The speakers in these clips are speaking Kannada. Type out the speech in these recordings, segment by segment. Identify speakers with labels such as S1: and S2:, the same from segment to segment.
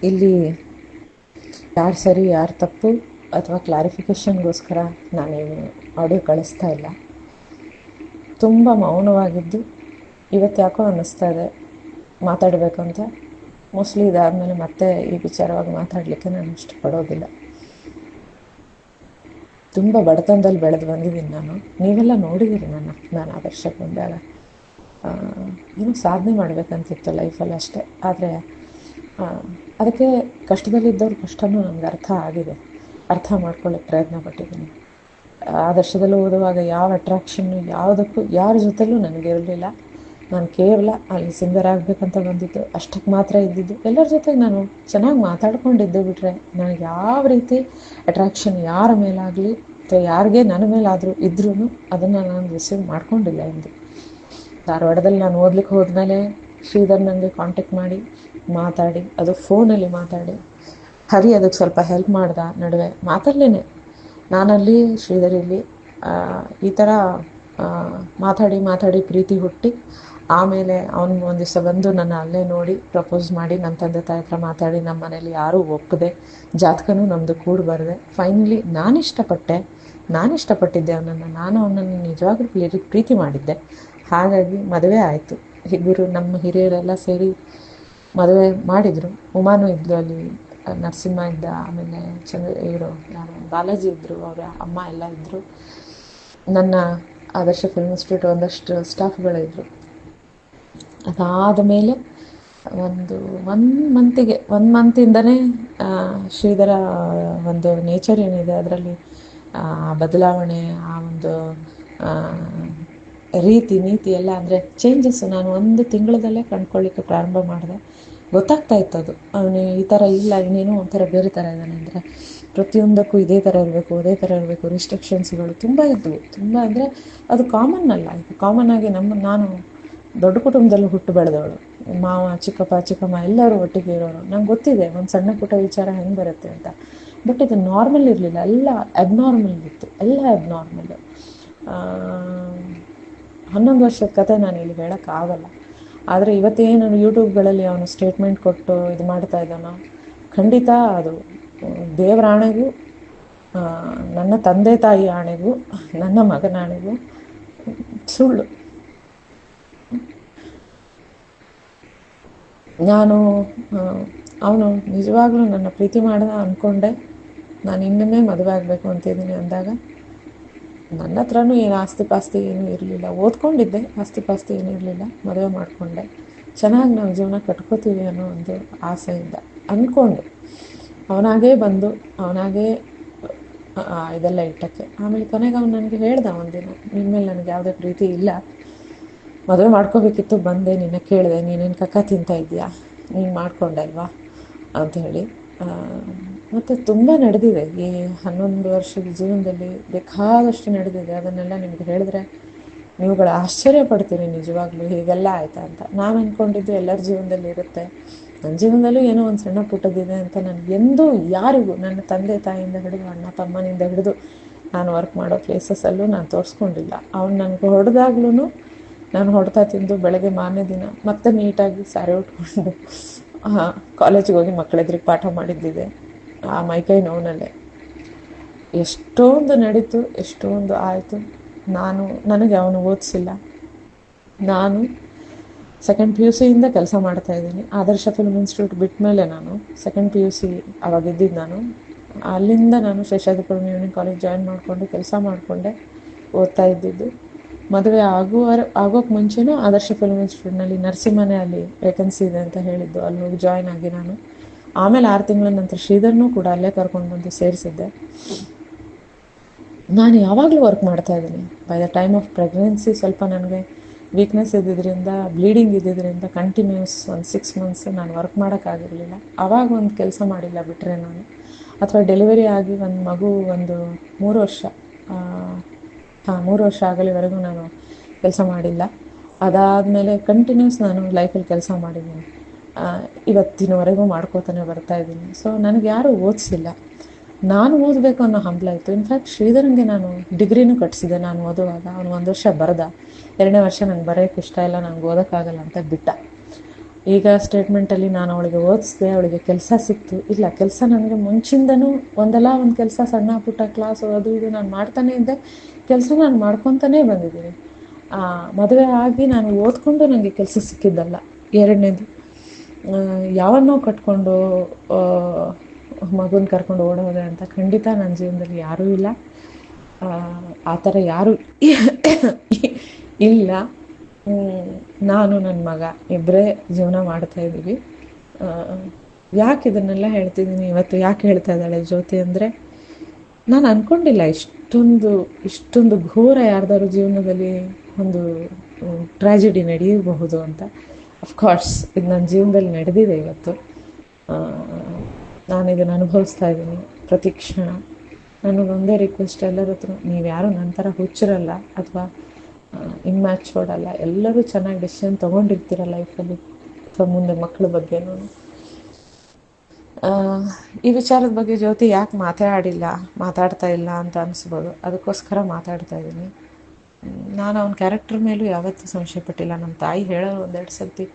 S1: ಇಲ್ಲಿ ಯಾರು ಸರಿ ಯಾರು ತಪ್ಪು ಅಥವಾ ಕ್ಲಾರಿಫಿಕೇಷನ್ಗೋಸ್ಕರ ನಾನೇನು ಆಡಿಯೋ ಕಳಿಸ್ತಾ ಇಲ್ಲ. ತುಂಬ ಮೌನವಾಗಿದ್ದು ಇವತ್ತು ಯಾಕೋ ಅನ್ನಿಸ್ತಾ ಇದೆ ಮಾತಾಡಬೇಕು ಅಂತ. ಮೋಸ್ಟ್ಲಿ ಇದಾದಮೇಲೆ ಮತ್ತೆ ಈ ವಿಚಾರವಾಗಿ ಮಾತಾಡಲಿಕ್ಕೆ ನಾನು ಇಷ್ಟಪಡೋದಿಲ್ಲ. ತುಂಬ ಬಡತನದಲ್ಲಿ ಬೆಳೆದು ಬಂದಿದ್ದೀನಿ ನಾನು. ನೀವೆಲ್ಲ ನೋಡಿದ್ದೀರಿ ನಾನು ಆದರ್ಶಕ್ಕೆ ಬಂದಾಗ ಏನೋ ಸಾಧನೆ ಮಾಡಬೇಕಂತಿತ್ತು ಲೈಫಲ್ಲಿ ಅಷ್ಟೇ. ಆದರೆ ಅದಕ್ಕೆ ಕಷ್ಟದಲ್ಲಿದ್ದವ್ರ ಕಷ್ಟನೂ ನನಗೆ ಅರ್ಥ ಆಗಿದೆ, ಅರ್ಥ ಮಾಡ್ಕೊಳ್ಳೋಕ್ಕೆ ಪ್ರಯತ್ನ ಪಟ್ಟಿದ್ದೀನಿ. ಆದರ್ಶದಲ್ಲಿ ಓದುವಾಗ ಯಾವ ಅಟ್ರಾಕ್ಷನ್ನು ಯಾವುದಕ್ಕೂ ಯಾರ ಜೊತೆಲೂ ನನಗಿರಲಿಲ್ಲ. ನಾನು ಕೇವಲ ಅಲ್ಲಿ ಸಿಂಗರ್ ಆಗಬೇಕಂತ ಬಂದಿದ್ದು, ಅಷ್ಟಕ್ಕೆ ಮಾತ್ರ ಇದ್ದಿದ್ದು. ಎಲ್ಲರ ಜೊತೆಗೆ ನಾನು ಚೆನ್ನಾಗಿ ಮಾತಾಡ್ಕೊಂಡಿದ್ದೆ ಬಿಟ್ಟರೆ ನನಗೆ ಯಾವ ರೀತಿ ಅಟ್ರಾಕ್ಷನ್ ಯಾರ ಮೇಲಾಗಲಿ ಅಥವಾ ಯಾರಿಗೆ ನನ್ನ ಮೇಲಾದರೂ ಇದ್ರೂ ಅದನ್ನು ನಾನು ರಿಸೀವ್ ಮಾಡ್ಕೊಂಡಿಲ್ಲ ಎಂದು. ಧಾರವಾಡದಲ್ಲಿ ನಾನು ಓದ್ಲಿಕ್ಕೆ ಹೋದ್ಮೇಲೆ ಶ್ರೀಧರ್ ನನಗೆ ಕಾಂಟ್ಯಾಕ್ಟ್ ಮಾಡಿ ಮಾತಾಡಿ, ಅದು ಫೋನಲ್ಲಿ ಮಾತಾಡಿ, ಹರಿ ಅದಕ್ಕೆ ಸ್ವಲ್ಪ ಹೆಲ್ಪ್ ಮಾಡ್ದ. ನಡುವೆ ಮಾತಾಡಲೇನೆ ನಾನಲ್ಲಿ ಶ್ರೀಧರ್ ಇಲ್ಲಿ ಈ ಥರ ಮಾತಾಡಿ ಪ್ರೀತಿ ಹುಟ್ಟಿ, ಆಮೇಲೆ ಅವನು ಒಂದು ದಿವಸ ಬಂದು ನನ್ನ ಅಲ್ಲೇ ನೋಡಿ ಪ್ರಪೋಸ್ ಮಾಡಿ ನನ್ನ ತಂದೆ ತಾಯಿ ಹತ್ರ ಮಾತಾಡಿ ನಮ್ಮ ಮನೇಲಿ ಯಾರೂ ಒಪ್ಪದೆ, ಜಾತಕನೂ ನಮ್ಮದು ಕೂಡ ಬರದೆ, ಫೈನಲಿ ನಾನು ಇಷ್ಟಪಟ್ಟಿದ್ದೆ ಅವನನ್ನು. ನಾನು ಅವನನ್ನು ನಿಜವಾಗ್ಲೂ ಪ್ರೀತಿ ಮಾಡಿದ್ದೆ. ಹಾಗಾಗಿ ಮದುವೆ ಆಯಿತು. ನಮ್ಮ ಹಿರಿಯರೆಲ್ಲ ಸೇರಿ ಮದುವೆ ಮಾಡಿದರು. ಉಮಾನು ಇದ್ಲು ಅಲ್ಲಿ, ನರಸಿಂಹ ಇದ್ದ, ಆಮೇಲೆ ಇವರು ಬಾಲಾಜಿ ಇದ್ದರು, ಅವರ ಅಮ್ಮ ಎಲ್ಲ ಇದ್ದರು. ನನ್ನ ಆದರ್ಶ ಫಿಲ್ಮ್ ಇನ್ಸ್ಟಿಟ್ಯೂಟ್ ಒಂದಷ್ಟು ಸ್ಟಾಫ್ಗಳಿದ್ರು. ಅದಾದ ಮೇಲೆ ಒಂದು ಮಂತಿಂದನೇ ಶ್ರೀಧರ ಒಂದು ನೇಚರ್ ಏನಿದೆ ಅದರಲ್ಲಿ ಬದಲಾವಣೆ, ಆ ಒಂದು ರೀತಿ ನೀತಿ ಎಲ್ಲ ಅಂದರೆ ಚೇಂಜಸ್ ನಾನು 1 ತಿಂಗಳದಲ್ಲೇ ಕಂಡ್ಕೊಳ್ಳಿಕ್ಕೆ ಪ್ರಾರಂಭ ಮಾಡಿದೆ. ಗೊತ್ತಾಗ್ತಾ ಇತ್ತು ಅದು, ಅವನು ಈ ಥರ ಇಲ್ಲ, ಇನ್ನೇನೋ ಒಂಥರ ಬೇರೆ ಥರ ಇದ್ದಾನೆ. ಅಂದರೆ ಪ್ರತಿಯೊಂದಕ್ಕೂ ಇದೇ ಥರ ಇರಬೇಕು ರಿಸ್ಟ್ರಿಕ್ಷನ್ಸ್ಗಳು ತುಂಬ ಇದ್ವು. ತುಂಬ ಅಂದರೆ ಅದು ಕಾಮನ್ ಅಲ್ಲ. ಇದು ಕಾಮನ್ ಆಗಿ ನಾನು ದೊಡ್ಡ ಕುಟುಂಬದಲ್ಲಿ ಹುಟ್ಟು ಬೆಳೆದವಳು. ಮಾವ, ಚಿಕ್ಕಮ್ಮ ಎಲ್ಲರೂ ಒಟ್ಟಿಗೆ ಇರೋರು. ನಂಗೆ ಗೊತ್ತಿದೆ ಒಂದು ಸಣ್ಣ ಪುಟ್ಟ ವಿಚಾರ ಹೆಂಗೆ ಬರುತ್ತೆ ಅಂತ. ಬಟ್ ಇದು ನಾರ್ಮಲ್ ಇರಲಿಲ್ಲ, ಎಲ್ಲ ಅಬ್ನಾರ್ಮಲ್ ಇತ್ತು, ಎಲ್ಲ ಅಬ್ನಾರ್ಮಲ್ಲು. 11 ವರ್ಷದ ಕತೆ ನಾನು ಇಲ್ಲಿ ಹೇಳೋಕ್ಕಾಗಲ್ಲ. ಆದರೆ ಇವತ್ತೇನು ಯೂಟ್ಯೂಬ್ಗಳಲ್ಲಿ ಅವನು ಸ್ಟೇಟ್ಮೆಂಟ್ ಕೊಟ್ಟು ಇದು ಮಾಡ್ತಾ ಇದ್ದಾನೋ, ಖಂಡಿತ ಅದು ದೇವರ ಆಣೆಗೂ, ನನ್ನ ತಂದೆ ತಾಯಿ ಆಣೆಗೂ, ನನ್ನ ಮಗನ ಆಣೆಗೂ ಸುಳ್ಳು. ಅವನು ನಿಜವಾಗ್ಲೂ ನನ್ನ ಪ್ರೀತಿ ಮಾಡ್ದ ಅಂದ್ಕೊಂಡೆ. ನಾನು ಇನ್ನೊಮ್ಮೆ ಮದುವೆ ಆಗಬೇಕು ಅಂತಿದ್ದೀನಿ ಅಂದಾಗ ನನ್ನ ಹತ್ರನೂ ಏನು ಆಸ್ತಿ ಪಾಸ್ತಿ ಏನೂ ಇರಲಿಲ್ಲ. ಓದ್ಕೊಂಡಿದ್ದೆ, ಆಸ್ತಿ ಪಾಸ್ತಿ ಏನೂ ಇರಲಿಲ್ಲ. ಮದುವೆ ಮಾಡಿಕೊಂಡೆ, ಚೆನ್ನಾಗಿ ನಾವು ಜೀವನ ಕಟ್ಕೋತೀವಿ ಅನ್ನೋ ಒಂದು ಆಸೆಯಿಂದ ಅಂದ್ಕೊಂಡು ಅವನಾಗೇ ಬಂದು ಅವನಾಗೇ ಇದೆಲ್ಲ ಇಟ್ಟಕ್ಕೆ. ಆಮೇಲೆ ಕೊನೆಗೆ ಅವನು ನನಗೆ ಹೇಳ್ದ ಒಂದಿನ, ನಿನ್ನ ಮೇಲೆ ನನಗೆ ಯಾವುದೇ ಪ್ರೀತಿ ಇಲ್ಲ, ಮದುವೆ ಮಾಡ್ಕೋಬೇಕಿತ್ತು, ಬಂದೆ ನಿನ್ನ ಕೇಳಿದೆ, ನೀನೇನು ಕಕ್ಕ ತಿಂತಾ ಇದೆಯಾ, ನೀನು ಮಾಡ್ಕೊಂಡೆ ಅಲ್ವಾ ಅಂಥೇಳಿ. ಮತ್ತು ತುಂಬ ನಡೆದಿದೆ ಈ 11 ವರ್ಷದ ಜೀವನದಲ್ಲಿ, ಬೇಕಾದಷ್ಟು ನಡೆದಿದೆ. ಅದನ್ನೆಲ್ಲ ನಿಮಗೆ ಹೇಳಿದ್ರೆ ನೀವುಗಳು ಆಶ್ಚರ್ಯ ಪಡ್ತೀರಿ, ನಿಜವಾಗ್ಲೂ ಹೀಗೆಲ್ಲ ಆಯಿತಾ ಅಂತ. ನಾನು ಅಂದ್ಕೊಂಡಿದ್ದು ಎಲ್ಲರ ಜೀವನದಲ್ಲಿ ಇರುತ್ತೆ, ನನ್ನ ಜೀವನದಲ್ಲೂ ಏನೋ ಒಂದು ಸಣ್ಣ ಪುಟ್ಟದಿದೆ ಅಂತ. ನನಗೆ ಎಂದೂ ಯಾರಿಗೂ, ನನ್ನ ತಂದೆ ತಾಯಿಯಿಂದ ಹಿಡಿದು ಅಣ್ಣ ತಮ್ಮನಿಂದ ಹಿಡಿದು ನಾನು ವರ್ಕ್ ಮಾಡೋ ಪ್ಲೇಸಸ್ಸಲ್ಲೂ ನಾನು ತೋರಿಸ್ಕೊಂಡಿಲ್ಲ. ಅವ್ನು ನನಗೆ ಹೊಡೆದಾಗ್ಲೂ ನಾನು ಹೊಡ್ತಾ ತಿಂದು ಬೆಳಗ್ಗೆ ಮಾರನೇ ದಿನ ಮತ್ತೆ ನೀಟಾಗಿ ಸ್ಯಾರಿ ಉಟ್ಕೊಂಡು ಕಾಲೇಜಿಗೆ ಹೋಗಿ ಮಕ್ಕಳೆದ್ರಿಗೆ ಪಾಠ ಮಾಡಿದ್ದಿದೆ ಆ ಮೈಕೈ ನೋವಿನಲ್ಲೇ. ಎಷ್ಟೊಂದು ನಡೀತು, ಎಷ್ಟೊಂದು ಆಯಿತು. ನನಗೆ ಅವನು ಓದಿಸಿಲ್ಲ. ನಾನು ಸೆಕೆಂಡ್ PUC ಇಂದ ಕೆಲಸ ಮಾಡ್ತಾಯಿದ್ದೀನಿ. ಆದರ್ಶ ಫಿಲ್ಮ್ ಇನ್ಸ್ಟಿಟ್ಯೂಟ್ ಬಿಟ್ಟ ಮೇಲೆ ನಾನು ಸೆಕೆಂಡ್ PUC ಅವಾಗಿದ್ದಿದ್ದು. ನಾನು ಅಲ್ಲಿಂದ ನಾನು ಶೇಷಾದ್ರಿಪುರಂ ಈವ್ನಿಂಗ್ ಕಾಲೇಜ್ ಜಾಯಿನ್ ಮಾಡಿಕೊಂಡು ಕೆಲಸ ಮಾಡಿಕೊಂಡೆ ಓದ್ತಾ ಇದ್ದಿದ್ದು. ಮದುವೆ ಆಗೋಕ್ಕೆ ಮುಂಚೆನೂ ಆದರ್ಶ ಫಿಲ್ಮ್ ಇನ್ಸ್ಟಿಟ್ಯೂಟ್ನಲ್ಲಿ ನರಸಿಂಹನೇ ಅಲ್ಲಿ ವೇಕೆನ್ಸಿ ಇದೆ ಅಂತ ಹೇಳಿದ್ದು, ಅಲ್ಲಿ ಹೋಗಿ ಜಾಯ್ನ್ ಆಗಿ ನಾನು ಆಮೇಲೆ 6 ತಿಂಗಳ ನಂತರ ಶ್ರೀಧರ್ನೂ ಕೂಡ ಅಲ್ಲೇ ಕರ್ಕೊಂಡು ಬಂದು ಸೇರಿಸಿದ್ದೆ. ನಾನು ಯಾವಾಗಲೂ ವರ್ಕ್ ಮಾಡ್ತಾಯಿದ್ದೀನಿ. By the time of pregnancy ಸ್ವಲ್ಪ ನನಗೆ ವೀಕ್ನೆಸ್ ಇದ್ದಿದ್ದರಿಂದ, ಬ್ಲೀಡಿಂಗ್ ಇದ್ದಿದ್ದರಿಂದ ಕಂಟಿನ್ಯೂಸ್ ಒಂದು 6 ಮಂತ್ಸ್ ನಾನು ವರ್ಕ್ ಮಾಡೋಕ್ಕಾಗಿರಲಿಲ್ಲ. ಆವಾಗ ಒಂದು ಕೆಲಸ ಮಾಡಿಲ್ಲ ಬಿಟ್ಟರೆ ನಾನು, ಅಥವಾ ಡೆಲಿವರಿ ಆಗಿ ಒಂದು ಮಗು ಒಂದು 3 ವರ್ಷ 3 ವರ್ಷ ಆಗಲಿವರೆಗೂ ನಾನು ಕೆಲಸ ಮಾಡಿಲ್ಲ. ಅದಾದಮೇಲೆ ಕಂಟಿನ್ಯೂಸ್ ನಾನು ಲೈಫಲ್ಲಿ ಕೆಲಸ ಮಾಡಿದ್ದೀನಿ. ಇವತ್ತಿನವರೆಗೂ ಮಾಡ್ಕೋತಾನೆ ಬರ್ತಾಯಿದ್ದೀನಿ. ಸೊ ನನಗೆ ಯಾರೂ ಓದಿಸಿಲ್ಲ, ನಾನು ಓದಬೇಕು ಅನ್ನೋ ಹಂಬಲ ಇತ್ತು. ಇನ್ಫ್ಯಾಕ್ಟ್ ಶ್ರೀಧರಂಗೆ ನಾನು ಡಿಗ್ರಿನೂ ಕಟ್ಟಿಸಿದೆ. ನಾನು ಓದುವಾಗ ಅವನು 1 ವರ್ಷ ಬರೆದ, 2ನೇ ವರ್ಷ ನಂಗೆ ಬರೆಯೋಕ್ಕೆ ಇಷ್ಟ ಇಲ್ಲ, ನಂಗೆ ಓದೋಕ್ಕಾಗಲ್ಲ ಅಂತ ಬಿಟ್ಟ. ಈಗ ಸ್ಟೇಟ್ಮೆಂಟಲ್ಲಿ ನಾನು ಅವಳಿಗೆ ಓದಿಸ್ದೆ, ಅವಳಿಗೆ ಕೆಲಸ ಸಿಕ್ತು. ಇಲ್ಲ, ಕೆಲಸ ನನಗೆ ಮುಂಚಿಂದನೂ ಒಂದಲ್ಲ ಒಂದು ಕೆಲಸ, ಸಣ್ಣ ಪುಟ್ಟ ಕ್ಲಾಸು ಅದು ಇದು ನಾನು ಮಾಡ್ತಾನೇ ಇದ್ದೆ. ಕೆಲಸ ನಾನು ಮಾಡ್ಕೊತಾನೇ ಬಂದಿದ್ದೀನಿ. ಮದುವೆ ಆಗಿ ನಾನು ಓದ್ಕೊಂಡು ನನಗೆ ಕೆಲಸ ಸಿಕ್ಕಿದ್ದಲ್ಲ. ಎರಡನೇದು, ಯಾವನ್ನೋ ಕಟ್ಕೊಂಡು ಮಗುನ ಕರ್ಕೊಂಡು ಓಡೋದೆ ಅಂತ ಖಂಡಿತ ನನ್ನ ಜೀವನದಲ್ಲಿ ಯಾರೂ ಇಲ್ಲ. ಆ ಥರ ಯಾರೂ ಇಲ್ಲ. ನಾನು ನನ್ನ ಮಗ ಇಬ್ಬರೇ ಜೀವನ ಮಾಡ್ತಾಯಿದ್ದೀವಿ. ಯಾಕೆ ಇದನ್ನೆಲ್ಲ ಹೇಳ್ತಿದ್ದೀನಿ ಇವತ್ತು, ಯಾಕೆ ಹೇಳ್ತಾ ಇದ್ದಾಳೆ ಜ್ಯೋತಿ ಅಂದರೆ, ನಾನು ಅಂದ್ಕೊಂಡಿಲ್ಲ ಇಷ್ಟೊಂದು ಘೋರ ಯಾರ್ದಾರು ಜೀವನದಲ್ಲಿ ಒಂದು ಟ್ರ್ಯಾಜಿಡಿ ನಡೆಯಬಹುದು ಅಂತ. ಅಫ್ಕೋರ್ಸ್ ಇದು ನನ್ನ ಜೀವನದಲ್ಲಿ ನಡೆದಿದೆ ಇವತ್ತು. ನಾನು ಇದನ್ನು ಅನುಭವಿಸ್ತಾ ಇದ್ದೀನಿ ಪ್ರತಿ ಕ್ಷಣ. ನನಗೊಂದೇ ರಿಕ್ವೆಸ್ಟ್ ಎಲ್ಲರ ಹತ್ರ, ನೀವು ಯಾರು ನನ್ನ ಥರ ಹುಚ್ಚರಲ್ಲ ಅಥವಾ ಇಮ್ಯಾಚೋರ್ಡ್ ಅಲ್ಲ. ಎಲ್ಲರೂ ಚೆನ್ನಾಗಿ ಡಿಸಿಷನ್ ತೊಗೊಂಡಿರ್ತೀರ ಲೈಫಲ್ಲಿ, ಅಥವಾ ಮುಂದೆ ಮಕ್ಕಳ ಬಗ್ಗೆನೂ. ಈ ವಿಚಾರದ ಬಗ್ಗೆ ಜ್ಯೋತಿ ಯಾಕೆ ಮಾತಾಡ್ತಾ ಇಲ್ಲ ಅಂತ ಅನಿಸ್ಬೋದು. ಅದಕ್ಕೋಸ್ಕರ ಮಾತಾಡ್ತಾ ಇದ್ದೀನಿ. ನಾನು ಅವನ ಕ್ಯಾರೆಕ್ಟರ್ ಮೇಲೂ ಯಾವತ್ತೂ ಸಂಶಯ ಪಟ್ಟಿಲ್ಲ. ನಮ್ಮ ತಾಯಿ ಹೇಳೋರು ಒಂದೆರಡು ಸರ್ತಿ,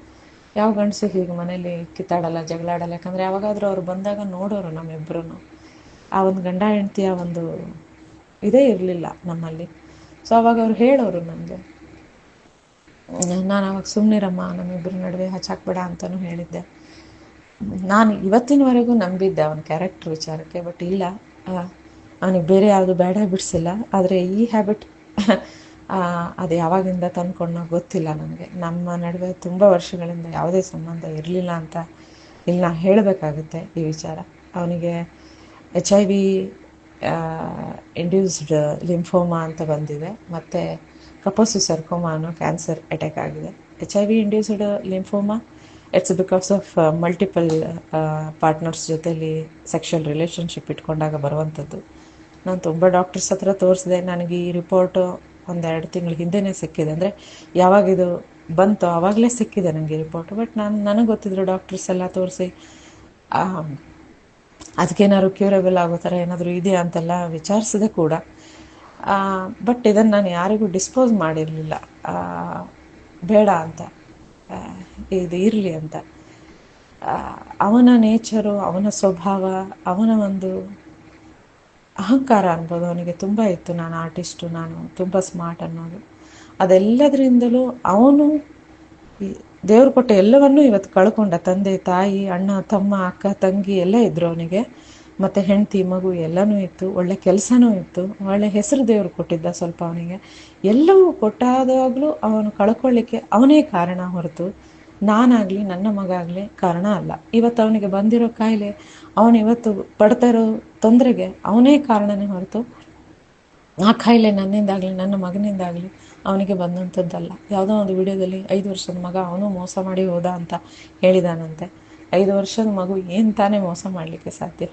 S1: ಯಾವ ಗಂಡಸು ಹೀಗೆ ಮನೇಲಿ ಕಿತ್ತಾಡಲ್ಲ, ಜಗಳಾಡಲ್ಲ. ಯಾಕಂದರೆ ಯಾವಾಗಾದರೂ ಅವ್ರು ಬಂದಾಗ ನೋಡೋರು ನಮ್ಮಿಬ್ಬರೂ. ಆ ಒಂದು ಗಂಡ ಹೆಂಡ್ತಿಯ ಒಂದು ಇದೇ ಇರಲಿಲ್ಲ ನಮ್ಮಲ್ಲಿ. ಸೊ ಅವಾಗ ಅವ್ರು ಹೇಳೋರು ನನಗೆ. ನಾನು ಅವಾಗ ಸುಮ್ಮನಿರಮ್ಮ, ನಮ್ಮಿಬ್ಬರ ನಡುವೆ ಹಚ್ಚಾಕ್ಬೇಡ ಅಂತಲೂ ಹೇಳಿದ್ದೆ. ನಾನು ಇವತ್ತಿನವರೆಗೂ ನಂಬಿದ್ದೆ ಅವನ ಕ್ಯಾರೆಕ್ಟರ್ ವಿಚಾರಕ್ಕೆ. ಬಟ್ ಇಲ್ಲ, ಅವನಿಗೆ ಬೇರೆ ಯಾವುದು ಬ್ಯಾಡ್ ಹ್ಯಾಬಿಟ್ಸ್ ಇಲ್ಲ. ಆದರೆ ಈ ಹ್ಯಾಬಿಟ್ ಅದು ಯಾವಾಗಿಂದ ತಂದ್ಕೊಂಡೋ ಗೊತ್ತಿಲ್ಲ ನನಗೆ. ನಮ್ಮ ನಡುವೆ ತುಂಬ ವರ್ಷಗಳಿಂದ ಯಾವುದೇ ಸಂಬಂಧ ಇರಲಿಲ್ಲ ಅಂತ ಇಲ್ಲಿ ನಾನು ಹೇಳಬೇಕಾಗುತ್ತೆ ಈ ವಿಚಾರ. ಅವನಿಗೆ HIV ಇಂಡ್ಯೂಸ್ಡ್ ಲಿಂಫೋಮಾ ಅಂತ ಬಂದಿದೆ, ಮತ್ತು ಕಪೋಸಿ ಸರ್ಕೋಮಾ ಅನ್ನೋ ಕ್ಯಾನ್ಸರ್ ಅಟ್ಯಾಕ್ ಆಗಿದೆ. HIV induced lymphoma it's because of multiple partners ಜೊತೆಲಿ ಸೆಕ್ಷುವಲ್ ರಿಲೇಷನ್ಶಿಪ್ ಇಟ್ಕೊಂಡಾಗ ಬರುವಂಥದ್ದು. ನಾನು ತುಂಬ ಡಾಕ್ಟರ್ಸ್ ಹತ್ರ ತೋರಿಸಿದೆ. ನನಗೆ ಈ ರಿಪೋರ್ಟು 1-2 ತಿಂಗಳ ಹಿಂದೆಯೇ ಸಿಕ್ಕಿದೆ. ಅಂದರೆ ಯಾವಾಗಿದು ಬಂತು ಆವಾಗಲೇ ಸಿಕ್ಕಿದೆ ನನಗೆ ರಿಪೋರ್ಟು. ಬಟ್ ನನಗೆ ಗೊತ್ತಿದ್ರು ಡಾಕ್ಟರ್ಸ್ ಎಲ್ಲ ತೋರಿಸಿ ಅದಕ್ಕೇನಾದ್ರು ಕ್ಯೂರೇಬಲ್ ಆಗೋ ಥರ ಏನಾದರೂ ಇದೆಯಾ ಅಂತೆಲ್ಲ ವಿಚಾರಿಸಿದೆ ಕೂಡ. ಬಟ್ ಇದನ್ನು ನಾನು ಯಾರಿಗೂ ಡಿಸ್ಪೋಸ್ ಮಾಡಿರಲಿಲ್ಲ, ಬೇಡ ಅಂತ, ಇದು ಇರಲಿ ಅಂತ. ಅವನ ನೇಚರು, ಅವನ ಸ್ವಭಾವ, ಅವನ ಒಂದು ಅಹಂಕಾರ ಅನ್ಬೋದು ಅವನಿಗೆ ತುಂಬ ಇತ್ತು. ನಾನು ಆರ್ಟಿಸ್ಟು, ನಾನು ತುಂಬ ಸ್ಮಾರ್ಟ್ ಅನ್ನೋದು. ಅದೆಲ್ಲದರಿಂದಲೂ ಅವನು ದೇವ್ರು ಕೊಟ್ಟ ಎಲ್ಲವನ್ನೂ ಇವತ್ತು ಕಳ್ಕೊಂಡ. ತಂದೆ, ತಾಯಿ, ಅಣ್ಣ, ತಮ್ಮ, ಅಕ್ಕ, ತಂಗಿ ಎಲ್ಲ ಇದ್ದರು ಅವನಿಗೆ. ಮತ್ತು ಹೆಂಡತಿ, ಮಗು ಎಲ್ಲನೂ ಇತ್ತು. ಒಳ್ಳೆ ಕೆಲಸನೂ ಇತ್ತು. ಒಳ್ಳೆ ಹೆಸರು ದೇವರು ಕೊಟ್ಟಿದ್ದ ಸ್ವಲ್ಪ ಅವನಿಗೆ. ಎಲ್ಲವೂ ಕೊಟ್ಟಾದಾಗಲೂ ಅವನು ಕಳ್ಕೊಳ್ಳಿಕ್ಕೆ ಅವನೇ ಕಾರಣ ಹೊರತು ನಾನಾಗಲಿ ನನ್ನ ಮಗ ಆಗಲಿ ಕಾರಣ ಅಲ್ಲ. ಇವತ್ತು ಅವನಿಗೆ ಬಂದಿರೋ ಕಾಯಿಲೆ, ಅವನು ಇವತ್ತು ಪಡ್ತಾ ಇರೋ ತೊಂದರೆಗೆ ಅವನೇ ಕಾರಣನೇ ಹೊರತು ಆ ಕಾಯಿಲೆ ನನ್ನಿಂದಾಗಲಿ ನನ್ನ ಮಗನಿಂದಾಗಲಿ ಅವನಿಗೆ ಬಂದಂಥದ್ದಲ್ಲ. ಯಾವುದೋ ಒಂದು ವಿಡಿಯೋದಲ್ಲಿ 5 ವರ್ಷದ ಮಗ ಅವನು ಮೋಸ ಮಾಡಿ ಹೋದ ಅಂತ ಹೇಳಿದಾನಂತೆ. 5 ವರ್ಷದ ಮಗು ಏನು ತಾನೇ ಮೋಸ ಮಾಡಲಿಕ್ಕೆ ಸಾಧ್ಯ?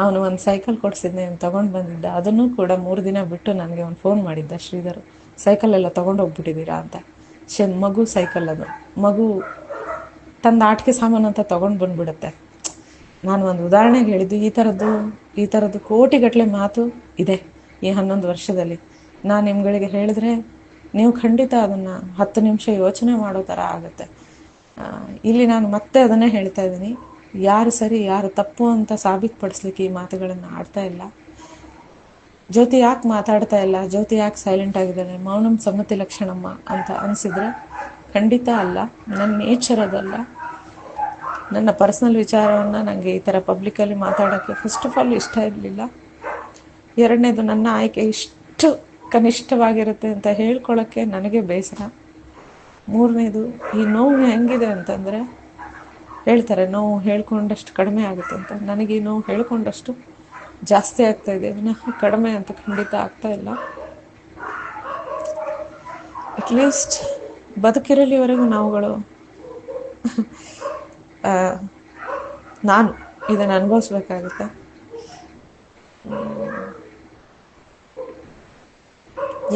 S1: ಅವನು ಒಂದು ಸೈಕಲ್ ಕೊಡಿಸಿದ್ನೆ, ತೊಗೊಂಡು ಬಂದಿದ್ದ. ಅದನ್ನು ಕೂಡ 3 ದಿನ ಬಿಟ್ಟು ನನಗೆ ಒಂದು ಫೋನ್ ಮಾಡಿದ್ದ, ಶ್ರೀಧರ್ ಸೈಕಲೆಲ್ಲ ತೊಗೊಂಡು ಹೋಗ್ಬಿಟ್ಟಿದ್ದೀರಾ ಅಂತ. ಮಗು ಸೈಕಲ್, ಅದು ಮಗು ತಂದು ಆಟಿಕೆ ಸಾಮಾನು ಅಂತ ತೊಗೊಂಡು ಬಂದುಬಿಡುತ್ತೆ. ನಾನು ಒಂದು ಉದಾಹರಣೆಗೆ ಹೇಳಿದ್ದು. ಈ ಥರದ್ದು ಕೋಟಿಗಟ್ಟಲೆ ಮಾತು ಇದೆ ಈ 11 ವರ್ಷದಲ್ಲಿ. ನಾನು ನಿಮ್ಗಳಿಗೆ ಹೇಳಿದ್ರೆ ನೀವು ಖಂಡಿತ ಅದನ್ನು 10 ನಿಮಿಷ ಯೋಚನೆ ಮಾಡೋ ಥರ ಆಗುತ್ತೆ. ಇಲ್ಲಿ ನಾನು ಮತ್ತೆ ಅದನ್ನೇ ಹೇಳ್ತಾ ಇದ್ದೀನಿ, ಯಾರು ಸರಿ ಯಾರು ತಪ್ಪು ಅಂತ ಸಾಬೀತುಪಡಿಸ್ಲಿಕ್ಕೆ ಈ ಮಾತುಗಳನ್ನು ಆಡ್ತಾ ಇಲ್ಲ. ಜ್ಯೋತಿ ಯಾಕೆ ಮಾತಾಡ್ತಾ ಇಲ್ಲ, ಜ್ಯೋತಿ ಯಾಕೆ ಸೈಲೆಂಟ್ ಆಗಿದ್ದಾಳೆ, ಮೌನಂ ಸಮ್ಮತಿ ಲಕ್ಷಣಮ್ಮ ಅಂತ ಅನಿಸಿದ್ರೆ ಖಂಡಿತ ಅಲ್ಲ. ನನ್ನ ನೇಚರ್ ಅದಲ್ಲ. ನನ್ನ ಪರ್ಸ್ನಲ್ ವಿಚಾರವನ್ನು ನನಗೆ ಈ ಥರ ಪಬ್ಲಿಕಲ್ಲಿ ಮಾತಾಡೋಕ್ಕೆ ಫಸ್ಟ್ ಆಫ್ ಆಲ್ ಇಷ್ಟ ಇರಲಿಲ್ಲ. ಎರಡನೇದು, ನನ್ನ ಆಯ್ಕೆ ಇಷ್ಟು ಕನಿಷ್ಠವಾಗಿರುತ್ತೆ ಅಂತ ಹೇಳ್ಕೊಳ್ಳೋಕ್ಕೆ ನನಗೆ ಬೇಸರ. ಮೂರನೇದು, ಈ ನೋವು ಹೆಂಗಿದೆ ಅಂತಂದರೆ, ಹೇಳ್ತಾರೆ ನೋವು ಹೇಳ್ಕೊಂಡಷ್ಟು ಕಡಿಮೆ ಆಗುತ್ತೆ ಅಂತ. ನನಗೆ ಈ ನೋವು ಹೇಳ್ಕೊಂಡಷ್ಟು ಜಾಸ್ತಿ ಆಗ್ತಾ ಇದೆ, ಕಡಿಮೆ ಅಂತ ಖಂಡಿತ ಆಗ್ತಾ ಇಲ್ಲ. ಅಟ್ಲೀಸ್ಟ್ ಬದುಕಿರಲಿವರೆಗೂ ನಾವುಗಳು ನಾನು ಇದನ್ನು ಅನುಭವಿಸ್ಬೇಕಾಗುತ್ತೆ.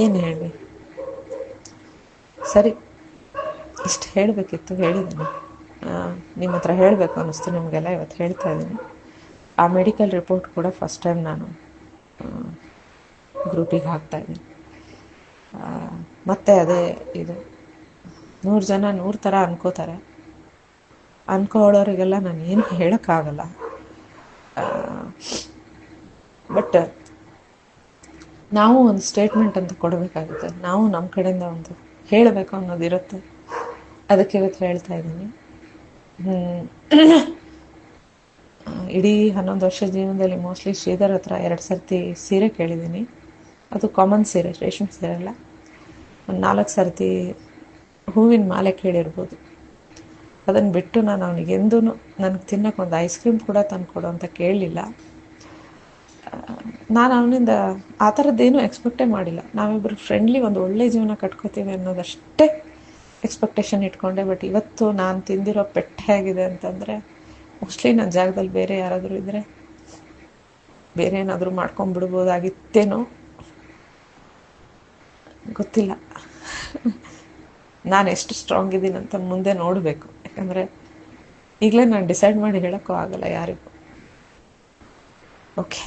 S1: ಏನು ಹೇಳಿ, ಸರಿ ಇಷ್ಟು ಹೇಳಬೇಕಿತ್ತು, ಹೇಳಿದ್ದೀನಿ. ನಿಮ್ಮ ಹತ್ರ ಹೇಳಬೇಕು ಅನ್ನಿಸ್ತು ನಿಮಗೆಲ್ಲ, ಇವತ್ತು ಹೇಳ್ತಾ ಇದ್ದೀನಿ. ಆ ಮೆಡಿಕಲ್ ರಿಪೋರ್ಟ್ ಕೂಡ ಫಸ್ಟ್ ಟೈಮ್ ನಾನು ಗ್ರೂಪಿಗೆ ಹಾಕ್ತಾಯಿದ್ದೀನಿ. ಮತ್ತು ಅದೇ ಇದು 100 ಜನ 100 ಥರ ಅನ್ಕೋತಾರೆ. ಅನ್ಕೊಳ್ಳೋರಿಗೆಲ್ಲ ನಾನು ಏನು ಹೇಳೋಕ್ಕಾಗಲ್ಲ. ಬಟ್ ನಾವು ಒಂದು ಸ್ಟೇಟ್ಮೆಂಟ್ ಅಂತ ಕೊಡಬೇಕಾಗುತ್ತೆ, ನಾವು ನಮ್ಮ ಕಡೆಯಿಂದ ಒಂದು ಹೇಳಬೇಕು ಅನ್ನೋದಿರುತ್ತೆ. ಅದಕ್ಕೆ ಇವತ್ತು ಹೇಳ್ತಾ ಇದ್ದೀನಿ. ಇಡೀ 11 ವರ್ಷ ಜೀವನದಲ್ಲಿ ಮೋಸ್ಟ್ಲಿ ಶ್ರೀಧರ್ ಹತ್ರ 2 ಸರ್ತಿ ಸೀರೆ ಕೇಳಿದ್ದೀನಿ. ಅದು ಕಾಮನ್ ಸೀರೆ, ರೇಷ್ಮೆ ಸೀರೆ ಅಲ್ಲ. ಒಂದು 4 ಸರ್ತಿ ಹೂವಿನ ಮಾಲೆ ಕೇಳಿರ್ಬೋದು. ಅದನ್ನು ಬಿಟ್ಟು ನಾನು ಅವನಿಗೆಂದೂ ನನಗೆ ತಿನ್ನೋಕೆ ಒಂದು ಐಸ್ ಕ್ರೀಮ್ ಕೂಡ ತಂದುಕೊಡು ಅಂತ ಕೇಳಲಿಲ್ಲ. ನಾನು ಅವನಿಂದ ಆ ಥರದ್ದೇನೂ ಎಕ್ಸ್ಪೆಕ್ಟೇ ಮಾಡಿಲ್ಲ. ನಾವಿಬ್ಬರು ಫ್ರೆಂಡ್ಲಿ ಒಂದು ಒಳ್ಳೆ ಜೀವನ ಕಟ್ಕೋತೀವಿ ಅನ್ನೋದಷ್ಟೇ ಎಕ್ಸ್ಪೆಕ್ಟೇಷನ್ ಇಟ್ಕೊಂಡೆ. ಬಟ್ ಇವತ್ತು ನಾನು ತಿಂದಿರೋ ಪೆಟ್ಟೆ ಆಗಿದೆ ಅಂತಂದರೆ ಮೋಸ್ಟ್ಲಿ ನನ್ನ ಜಾಗದಲ್ಲಿ ಬೇರೆ ಯಾರಾದರೂ ಇದ್ದರೆ ಬೇರೆ ಏನಾದರೂ ಮಾಡ್ಕೊಂಡ್ಬಿಡ್ಬೋದಾಗಿತ್ತೇನೋ ಗೊತ್ತಿಲ್ಲ. ನಾನು ಎಷ್ಟು ಸ್ಟ್ರಾಂಗ್ ಇದ್ದೀನಿ ಅಂತ ಮುಂದೆ ನೋಡಬೇಕು. ಯಾಕಂದರೆ ಈಗಲೇ ನಾನು ಡಿಸೈಡ್ ಮಾಡಿ ಹೇಳೋಕ್ಕೂ ಆಗಲ್ಲ ಯಾರಿಗೂ. ಓಕೆ.